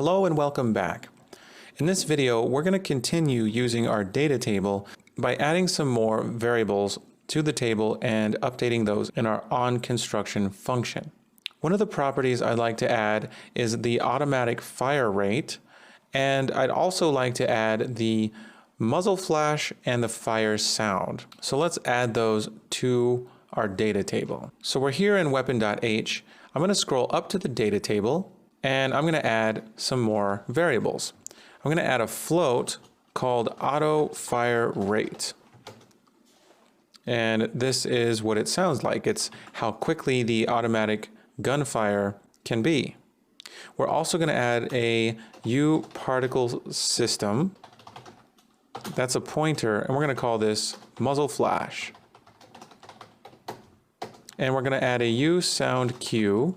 Hello and welcome back. In this video, we're going to continue using our data table by adding some more variables to the table and updating those in our onConstruction function. One of the properties I'd like to add is the automatic fire rate, and I'd also like to add the muzzle flash and the fire sound. So let's add those to our data table. So we're here in weapon.h. I'm going to scroll up to the data table and I'm going to add some more variables. I'm going to add a float called auto fire rate. And this is what it sounds like. It's how quickly the automatic gunfire can be. We're also going to add a U particle system. That's a pointer, and we're going to call this muzzle flash. And we're going to add a U sound cue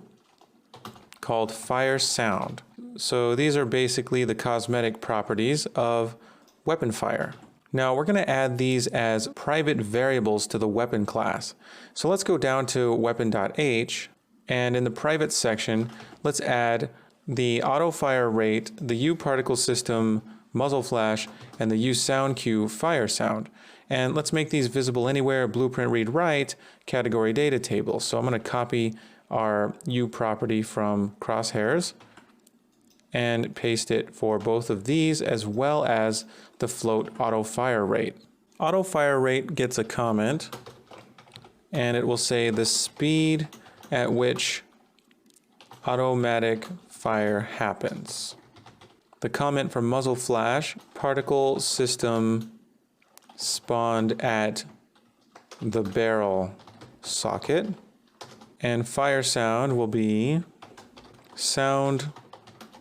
called fire sound. So these are basically the cosmetic properties of weapon fire. Now we're going to add these as private variables to the weapon class. So let's go down to weapon.h, and in the private section, let's add the auto fire rate, the U particle system muzzle flash, and the U sound cue fire sound. And let's make these visible anywhere, blueprint read write, category data table. So I'm going to copy our U property from crosshairs and paste it for both of these as well as the float auto fire rate. Auto fire rate gets a comment and it will say the speed at which automatic fire happens. The comment for muzzle flash, particle system spawned at the barrel socket, and fire sound will be sound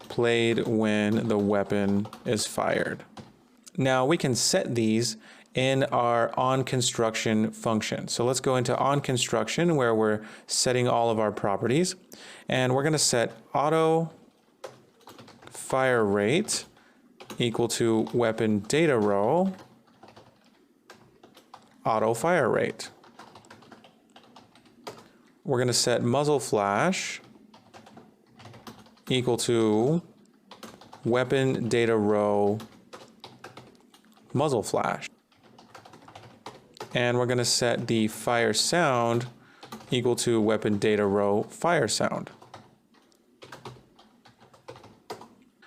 played when the weapon is fired. Now we can set these in our onConstruction function. So let's go into onConstruction where we're setting all of our properties, and we're going to set auto fire rate equal to weapon data row auto fire rate. We're going to set muzzle flash equal to weapon data row muzzle flash. And we're going to set the fire sound equal to weapon data row fire sound.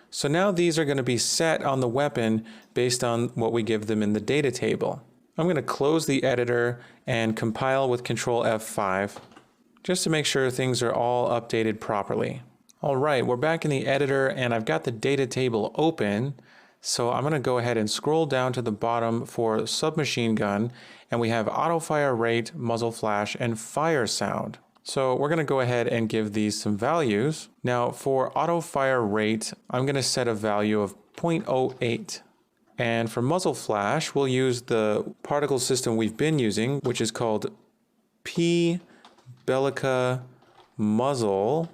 So now these are going to be set on the weapon based on what we give them in the data table. I'm going to close the editor and compile with Control F5 just to make sure things are all updated properly. All right, we're back in the editor and I've got the data table open. So I'm going to go ahead and scroll down to the bottom for submachine gun, and we have auto fire rate, muzzle flash, and fire sound. So we're going to go ahead and give these some values. Now for auto fire rate, I'm going to set a value of 0.08. And for muzzle flash, we'll use the particle system we've been using, which is called P Bellica muzzle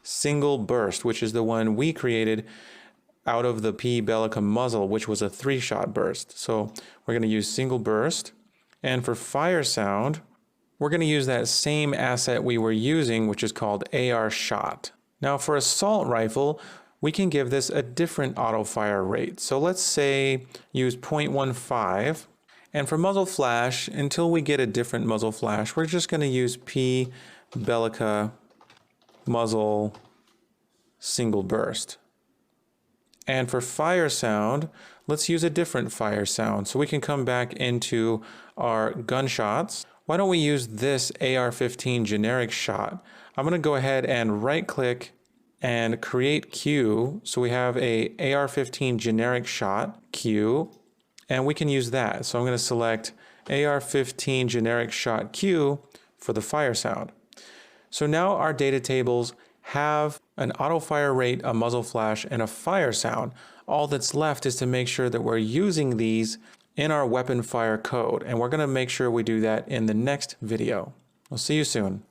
single burst, which is the one we created out of the P Bellica muzzle, which was a 3-shot burst. So we're going to use single burst. And for fire sound, we're going to use that same asset we were using, which is called AR shot. Now for assault rifle, we can give this a different auto fire rate. So let's say use 0.15. And for muzzle flash, until we get a different muzzle flash, we're just going to use P Bellica muzzle single burst. And for fire sound, let's use a different fire sound. So we can come back into our gunshots. Why don't we use this AR-15 generic shot? I'm going to go ahead and right click and create cue. So we have a AR-15 generic shot cue, and we can use that. So I'm going to select AR-15 generic shot cue for the fire sound. So now our data tables have an auto fire rate, a muzzle flash, and a fire sound. All that's left is to make sure that we're using these in our weapon fire code, and we're going to make sure we do that in the next video. We'll see you soon.